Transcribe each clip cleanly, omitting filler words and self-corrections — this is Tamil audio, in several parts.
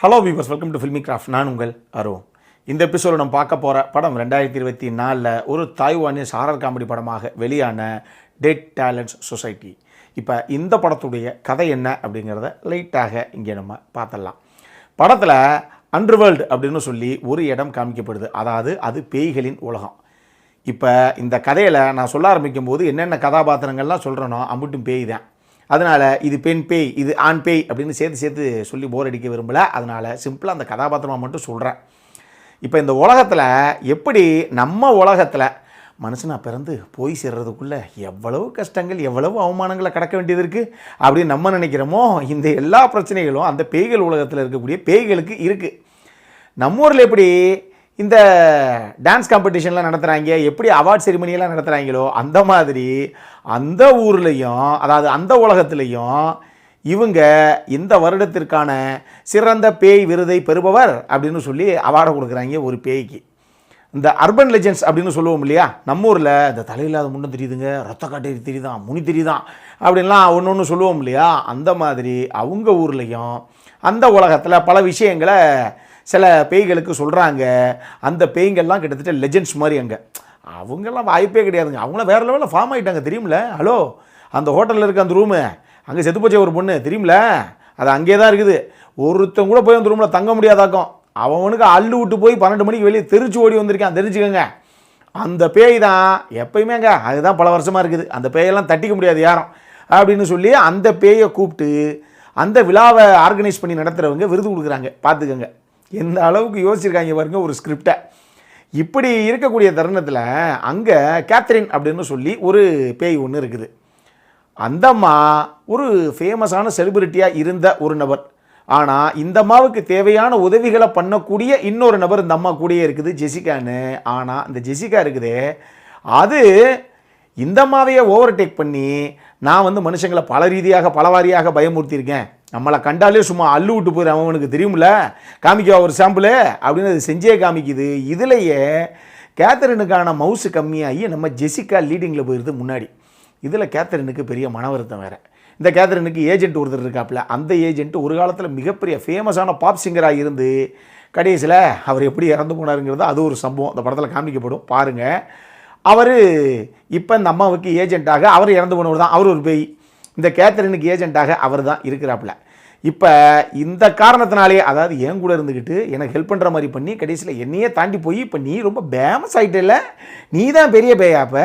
Hello viewers, welcome to Filmy Craft. நான் உங்கள் அருண். இந்த எபிசோடு நம்ம பார்க்க போகிற படம் 2024 ஒரு தாய்வானியஸ் ஹாரர் காமெடி படமாக வெளியான டெட் டேலண்ட்ஸ் சொசைட்டி. இப்போ இந்த படத்துடைய கதை என்ன அப்படிங்கிறத லைட்டாக இங்கே நம்ம பார்த்துடலாம். படத்தில் அண்டர்வேர்ல்டு அப்படின்னு சொல்லி ஒரு இடம் காமிக்கப்படுது, அதாவது அது பேய்களின் உலகம். இப்போ இந்த கதையில் நான் சொல்ல ஆரம்பிக்கும் போது என்னென்ன கதாபாத்திரங்கள்லாம் சொல்கிறேனோ அம்புட்டும் பேய் தான். அதனால் இது பெண் பேய், இது ஆண் பேய் அப்படின்னு சேர்த்து சொல்லி போர் அடிக்க விரும்பலை. அதனால் சிம்பிளாக அந்த கதாபாத்திரமாக மட்டும் சொல்கிறேன். இப்போ இந்த உலகத்தில் எப்படி நம்ம உலகத்தில் மனுஷனாக பிறந்து போய் சேர்றதுக்குள்ளே எவ்வளவு கஷ்டங்கள், எவ்வளவு அவமானங்களை கடக்க வேண்டியது இருக்குது அப்படின்னு நம்ம நினைக்கிறோமோ, இந்த எல்லா பிரச்சனைகளும் அந்த பேய்கள் உலகத்தில் இருக்கக்கூடிய பேய்களுக்கு இருக்குது. நம்ம ஊரில் எப்படி இந்த டான்ஸ் காம்படிஷன்லாம் நடத்துகிறாங்க, எப்படி அவார்ட் செரிமனியெல்லாம் நடத்துகிறாங்களோ அந்த மாதிரி அந்த ஊர்லேயும், அதாவது அந்த உலகத்துலேயும் இவங்க இந்த வருடத்திற்கான சிறந்த பேய் விருதை பெறுபவர் அப்படின்னு சொல்லி அவார்டை கொடுக்குறாங்க ஒரு பேய்க்கு. இந்த அர்பன் லெஜெண்ட்ஸ் அப்படின்னு சொல்லுவோம் இல்லையா, நம்ம ஊரில் இந்த தலையில்லாத முன்னம் தெரியுதுங்க, ரத்த காட்டேரி தெரியுதான், முனி தெரியுதான் அப்படின்லாம் ஒன்று சொல்லுவோம் இல்லையா, அந்த மாதிரி அவங்க ஊர்லேயும் அந்த உலகத்தில் பல விஷயங்களை சில பேய்களுக்கு சொல்கிறாங்க. அந்த பேய்கள்லாம் கிட்டத்தட்ட லெஜெண்ட்ஸ் மாதிரி. அங்கே அவங்கெல்லாம் வாய்ப்பே கிடையாதுங்க, அவங்களாம் வேறு லெவலில் ஃபார்ம் ஆகிட்டாங்க தெரியுமில்ல. ஹலோ, அந்த ஹோட்டலில் இருக்க அந்த ரூமு, அங்கே செத்து போச்சே ஒரு பொண்ணு தெரியுமில்ல, அது அங்கே தான் இருக்குது. ஒருத்தன் கூட போய் அந்த ரூமில் தங்க முடியாதாக்கும். அவனுக்கு அள்ளு விட்டு போய் 12 மணிக்கு வெளியே தெரிச்சு ஓடி வந்திருக்கான், தெரிஞ்சுக்கோங்க. அந்த பேய் தான் எப்பயுமேங்க, அதுதான் பல வருஷமாக இருக்குது. அந்த பேயெல்லாம் தட்டிக்க முடியாது யாரும் அப்படின்னு சொல்லி அந்த பேயை கூப்பிட்டு அந்த விழாவை ஆர்கனைஸ் பண்ணி நடத்துகிறவங்க விருது கொடுக்குறாங்க. பார்த்துக்கோங்க எந்த அளவுக்கு யோசிச்சிருக்காங்க பாருங்க ஒரு ஸ்கிரிப்டை. இப்படி இருக்கக்கூடிய தருணத்தில் அங்கே கேத்ரின் அப்படின்னு சொல்லி ஒரு பேய் ஒன்று இருக்குது. அந்த அம்மா ஒரு ஃபேமஸான செலிபிரிட்டியாக இருந்த ஒரு நபர். ஆனால் இந்த அம்மாவுக்கு தேவையான உதவிகளை பண்ணக்கூடிய இன்னொரு நபர் இந்த அம்மா கூடயே இருக்குது, ஜெசிகான்னு. ஆனால் இந்த ஜெசிகா இருக்குதே, அது இந்த அம்மாவையே ஓவர்டேக் பண்ணி நான் மனுஷங்களை பல ரீதியாக பலவாரியாக பயமுறுத்தியிருக்கேன், நம்மளை கண்டாலே சும்மா அள்ளு விட்டு போயிடும், அவனுக்கு தெரியுமில்ல, காமிக்கவா ஒரு சாம்பிள் அப்படின்னு அது செஞ்சே காமிக்குது. இதுலேயே கேத்தரினுக்கான மவுசு கம்மியாகி நம்ம ஜெசிகா லீடிங்கில் போயிடுது முன்னாடி. இதில் கேத்தரினுக்கு பெரிய மன வருத்தம் வேறு. இந்த கேத்தரினுக்கு ஏஜென்ட் ஒருத்தர் இருக்காப்புல, அந்த ஏஜென்ட் ஒரு காலத்தில் மிகப்பெரிய ஃபேமஸான பாப் சிங்கராக இருந்து கடைசியில் அவர் எப்படி இறந்து போனாருங்கிறது அது ஒரு சம்பவம் அந்த படத்தில் காமிக்கப்படும், பாருங்கள். அவர் இப்போ இந்த அம்மாவுக்கு ஏஜென்ட்டாக, அவர் இறந்து போனவர் தான், அவர் ஒரு பேய். இந்த கேத்தரினுக்கு ஏஜென்ட்டாக அவர் தான் இருக்கிறாப்புல. இப்போ இந்த காரணத்தினாலே, அதாவது என் கூட இருந்துக்கிட்டு எனக்கு ஹெல்ப் பண்ணுற மாதிரி பண்ணி கடைசியில் என்னையே தாண்டி போய் இப்போ நீ ரொம்ப ஃபேமஸ் ஆகிட்டல, நீ தான் பெரிய பேயா, அப்போ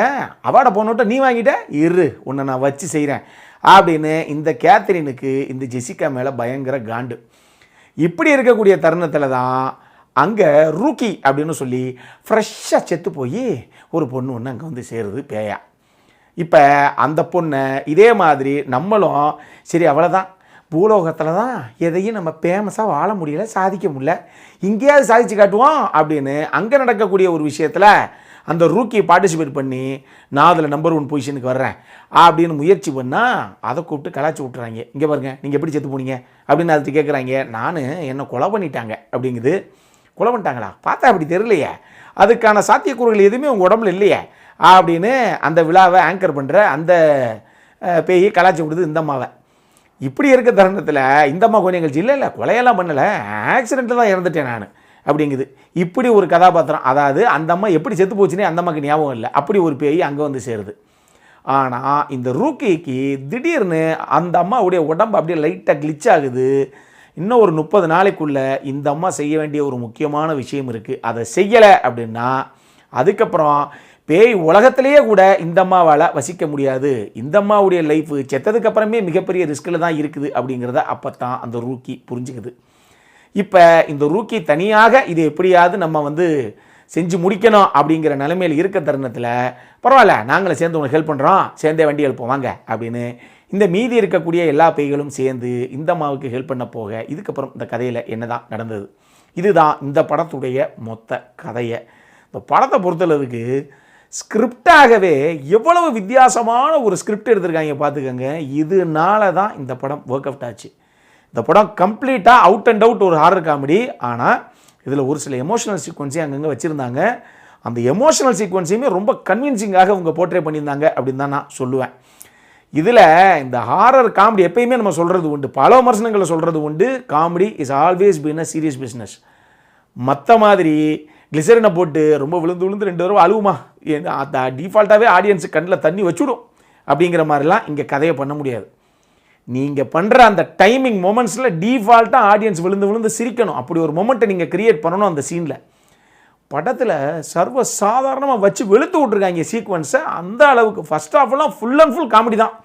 அவார்டை போனோட்ட நீ வாங்கிட்ட, இரு உன்னை நான் வச்சு செய்கிறேன் அப்படின்னு இந்த கேத்தரினுக்கு இந்த ஜெசிகா மேலே பயங்கர காண்டு. இப்படி இருக்கக்கூடிய தருணத்தில் தான் அங்கே ரூக்கி அப்படின்னு சொல்லி ஃப்ரெஷ்ஷாக செத்து போய் ஒரு பொண்ணு ஒன்று அங்கே சேருது பேயா. இப்போ அந்த பொண்ணை இதே மாதிரி நம்மளும் சரி அவ்வளோதான், பூலோகத்தில் தான் எதையும் நம்ம ஃபேமஸாக வாழ முடியல, சாதிக்க முடியல, இங்கேயாவது சாதிச்சு காட்டுவோம் அப்படின்னு அங்கே நடக்கக்கூடிய ஒரு விஷயத்தில் அந்த ரூக்கி பார்ட்டிசிபேட் பண்ணி நான் அதில் நம்பர் 1 பொசிஷனுக்கு வர்றேன் அப்படின்னு முயற்சி பண்ணால் அதை கூப்பிட்டு கலாச்சி விட்டுறாங்க. இங்கே பாருங்கள் நீங்கள் எப்படி செத்து போனீங்க அப்படின்னு அதுக்கு கேட்குறாங்க. நான் என்னை கொலை பண்ணிட்டாங்க அப்படிங்குது. கொலை பண்ணிட்டாங்களா? பார்த்தா அப்படி தெரியலையே, அதுக்கான சாத்தியக்கூறுகள் எதுவுமே உங்கள் உடம்புல இல்லையே அப்படின்னு அந்த விழாவை ஆங்கர் பண்ணுற அந்த பேயை கலாச்சி விடுது இந்த அம்மாவை. இப்படி இருக்க தருணத்தில் இந்த அம்மா கொஞ்சம் எங்களுக்கு இல்லை கொலையெல்லாம் பண்ணலை, ஆக்சிடெண்ட்டில் தான் இறந்துட்டேன் நான் அப்படிங்குது. இப்படி ஒரு கதாபாத்திரம், அதாவது அந்த அம்மா எப்படி செத்து போச்சுன்னே அந்த அம்மாவுக்கு ஞாபகம் இல்லை, அப்படி ஒரு பேய் அங்கே சேருது. ஆனால் இந்த ரூக்கிக்கு திடீர்னு அந்த அம்மாவுடைய உடம்பு அப்படியே லைட்டாக கிளிச் ஆகுது. இன்னும் ஒரு 30 நாளைக்குள்ளே இந்த அம்மா செய்ய வேண்டிய ஒரு முக்கியமான விஷயம் இருக்குது. அதை செய்யலை அப்படின்னா அதுக்கப்புறம் பேய் உலகத்திலேயே கூட இந்த அம்மாவால் வசிக்க முடியாது, இந்த அம்மாவுடைய லைஃபு செத்ததுக்கப்புறமே மிகப்பெரிய ரிஸ்கில் தான் இருக்குது அப்படிங்கிறத அப்போ தான் அந்த ரூக்கி புரிஞ்சுக்குது. இப்போ இந்த ரூக்கி தனியாக இது எப்படியாவது நம்ம செஞ்சு முடிக்கணும் அப்படிங்கிற நிலைமையில் இருக்க தருணத்தில் பரவாயில்ல நாங்களே சேர்ந்து உனக்கு ஹெல்ப் பண்ணுறோம், சேர்ந்தே வண்டி எழுப்போம் வாங்க அப்படின்னு இந்த மீதி இருக்கக்கூடிய எல்லா பேய்களும் சேர்ந்து இந்த அம்மாவுக்கு ஹெல்ப் பண்ண போக இதுக்கப்புறம் இந்த கதையில் என்ன தான் நடந்தது, இதுதான் இந்த படத்துடைய மொத்த கதையை. இந்த படத்தை பொறுத்தளவுக்கு ஸ்கிரிப்டாகவே எவ்வளவு வித்தியாசமான ஒரு ஸ்கிரிப்ட் எடுத்திருக்காங்க பார்த்துக்கோங்க. இதனால தான் இந்த படம் ஒர்க் அவுட் ஆச்சு. இந்த படம் கம்ப்ளீட்டாக அவுட் அண்ட் அவுட் ஒரு ஹாரர் காமெடி. ஆனால் இதில் ஒரு சில எமோஷனல் சீக்வன்ஸையும் அங்கங்கே வச்சுருந்தாங்க. அந்த எமோஷனல் சீக்வன்ஸையுமே ரொம்ப கன்வின்சிங்காக அவங்க போர்ட்ரே பண்ணியிருந்தாங்க அப்படின்னு தான் நான் சொல்லுவேன். இதில் இந்த ஹாரர் காமெடி எப்பயுமே நம்ம சொல்கிறது உண்டு, பல விமர்சனங்களை சொல்கிறது உண்டு, comedy is always been a serious business. மற்ற மாதிரி கிளிசரினை போட்டு ரொம்ப விழுந்து விழுந்து 2 தடவை அழுவுமா, டிஃபால்ட்டாகவே ஆடியன்ஸுக்கு கண்ணில் தண்ணி வச்சுடும் அப்படிங்கிற மாதிரிலாம் இங்கே கதையை பண்ண முடியாது. நீங்கள் பண்ணுற அந்த டைமிங் மொமெண்ட்ஸில் டிஃபால்ட்டாக ஆடியன்ஸ் விழுந்து விழுந்து சிரிக்கணும். அப்படி ஒரு மொமெண்ட்டை நீங்கள் கிரியேட் பண்ணணும் அந்த சீனில். படத்தில் சர்வ சாதாரணமாக வச்சு வெளுத்து விட்ருக்காங்க சீக்வன்ஸை. அந்த அளவுக்கு ஃபஸ்ட் ஹாஃப்லாம் ஃபுல் அண்ட் ஃபுல் காமெடி தான்.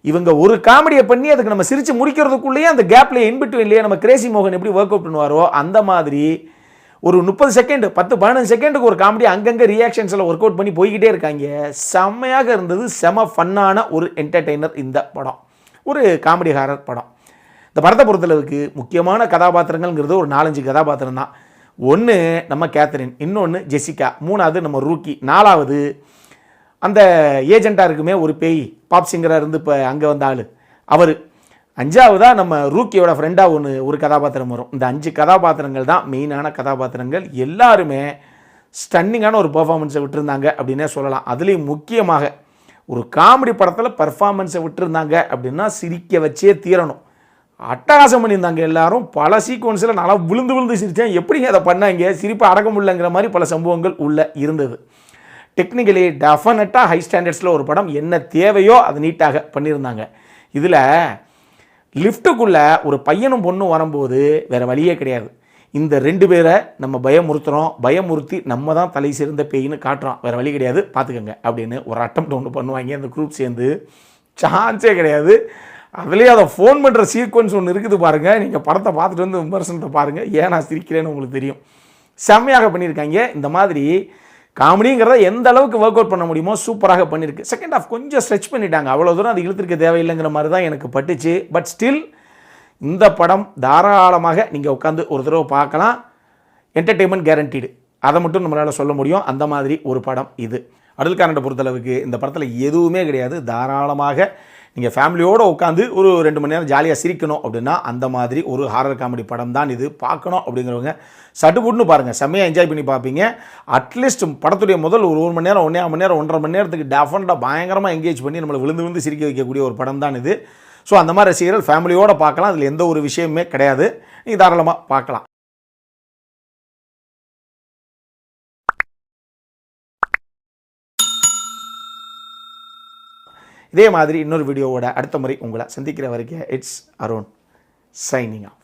இவங்க ஒரு காமெடியை பண்ணி அதுக்கு நம்ம சிரித்து முடிக்கிறதுக்குள்ளேயே அந்த கேப்லேயே இன்பிட்டு இல்லையே நம்ம கிரேசி மோகன் எப்படி ஒர்க் அவுட் பண்ணுவாரோ அந்த மாதிரி ஒரு 30 செகண்ட் 10-15 செகண்டுக்கு ஒரு காமெடி அங்கங்கே ரியாக்ஷன்ஸில் ஒர்க் அவுட் பண்ணி போய்கிட்டே இருக்காங்க. செம்மையாக இருந்தது. செம ஃபன்னான ஒரு என்டர்டெய்னர் இந்த படம், ஒரு காமெடி ஹாரர் படம். இந்த படத்தை பொறுத்தளவுக்கு முக்கியமான கதாபாத்திரங்கள்ங்கிறது ஒரு 4-5 கதாபாத்திரம் தான். ஒன்று நம்ம கேத்தரின், இன்னொன்று ஜெசிகா, 3வது நம்ம ரூக்கி, 4வது அந்த ஏஜெண்ட்டாக இருக்குமே ஒரு பேய் பாப் சிங்கராக இருந்து இப்போ அங்கே வந்த ஆள் அவர், 5வதாக நம்ம ரூக்கியோட ஃப்ரெண்டாக ஒரு கதாபாத்திரம் வரும். இந்த 5 கதாபாத்திரங்கள் தான் மெயினான கதாபாத்திரங்கள். எல்லாருமே ஸ்டன்னிங்கான ஒரு பெர்ஃபார்மன்ஸை விட்டுருந்தாங்க அப்படின்னே சொல்லலாம். அதுலேயும் முக்கியமாக ஒரு காமெடி படத்தில் பர்ஃபார்மன்ஸை விட்டுருந்தாங்க அப்படின்னா சிரிக்க வச்சே தீரணும். அட்டகாசம் பண்ணியிருந்தாங்க எல்லாரும். பல சீக்வன்ஸில் நல்லா விழுந்து விழுந்து சிரித்தேன். எப்படிங்க அதை பண்ணாங்க, சிரிப்பை அடக்க முடியலங்கிற மாதிரி பல சம்பவங்கள் உள்ளே இருந்தது. டெக்னிக்கலி டெஃபினட்டாக ஹை ஸ்டாண்டர்ட்ஸில் ஒரு படம், என்ன தேவையோ அது நீட்டாக பண்ணியிருந்தாங்க. இதில் லிஃப்ட்டுக்குள்ளே ஒரு பையனும் பொண்ணும் வரும்போது வேறு வழியே கிடையாது. இந்த 2 பேரை நம்ம பயமுறுத்துகிறோம், பயமுறுத்தி நம்ம தான் தலை சிறந்த பேயின்னு காட்டுறோம், வேறு வழி கிடையாது பார்த்துக்கோங்க அப்படின்னு ஒரு அட்டம்ப்ட் ஒன்று பண்ணுவாங்க அந்த குரூப் சேர்ந்து. சான்ஸே கிடையாது. அதுலேயே அதை ஃபோன் பண்ணுற சீக்வன்ஸ் ஒன்று இருக்குது பாருங்கள். நீங்கள் படத்தை பார்த்துட்டு வந்து விமர்சனத்தை பாருங்கள், ஏன் நான் சிரிக்கிறேன்னு உங்களுக்கு தெரியும். செம்மையாக பண்ணியிருக்காங்க. இந்த மாதிரி காமெடிங்கிறத எந்த அளவுக்கு ஒர்க் அவுட் பண்ண முடியுமோ சூப்பராக பண்ணியிருக்கு. செகண்ட் ஹாஃப் கொஞ்சம் ஸ்ட்ரெச் பண்ணிட்டாங்க, அவ்வளோ தூரம் அது இழுத்துருக்க தேவையில்லைங்கிற மாதிரி தான் எனக்கு பட்டுச்சு. பட் ஸ்டில் இந்த படம் தாராளமாக நீங்கள் உட்காந்து ஒரு தடவை பார்க்கலாம். என்டர்டெயின்மெண்ட் கேரண்டீடு, அதை மட்டும் நம்மளால் சொல்ல முடியும். அந்த மாதிரி ஒரு படம் இது. அடல்காரனை பொறுத்தளவுக்கு இந்த படத்தில் எதுவுமே கிடையாது. தாராளமாக நீங்கள் ஃபேமிலியோடு உட்காந்து ஒரு 2 மணி நேரம் ஜாலியாக சிரிக்கணும் அப்படின்னா அந்த மாதிரி ஒரு ஹாரர் காமெடி படம் தான் இது. பார்க்கணும் அப்படிங்கிறவங்க சட்டுப்புட்டுன்னு பாருங்கள், செம்மையாக என்ஜாய் பண்ணி பார்ப்பீங்க. அட்லீஸ்ட் படத்துடைய முதல் ஒரு 1 மணி நேரம் 1.5 மணி நேரம் 1.5 மணி நேரத்துக்கு டெஃபினட்டாக பயங்கரமாக என்கேஜ் பண்ணி நம்மளை விழுந்து விழுந்து சிரிக்க வைக்கக்கூடிய ஒரு படம் தான் இது. ஸோ அந்த மாதிரி ரசிகர்கள் ஃபேமிலியோடு பார்க்கலாம். அதில் எந்த ஒரு விஷயமே கிடையாது, நீங்கள் தாராளமாக பார்க்கலாம். இதே மாதிரி இன்னொரு வீடியோவோட அடுத்த முறை உங்களை சந்திக்கிற வரைக்கும் இட்ஸ் அருண் சைனிங் ஆஃப்.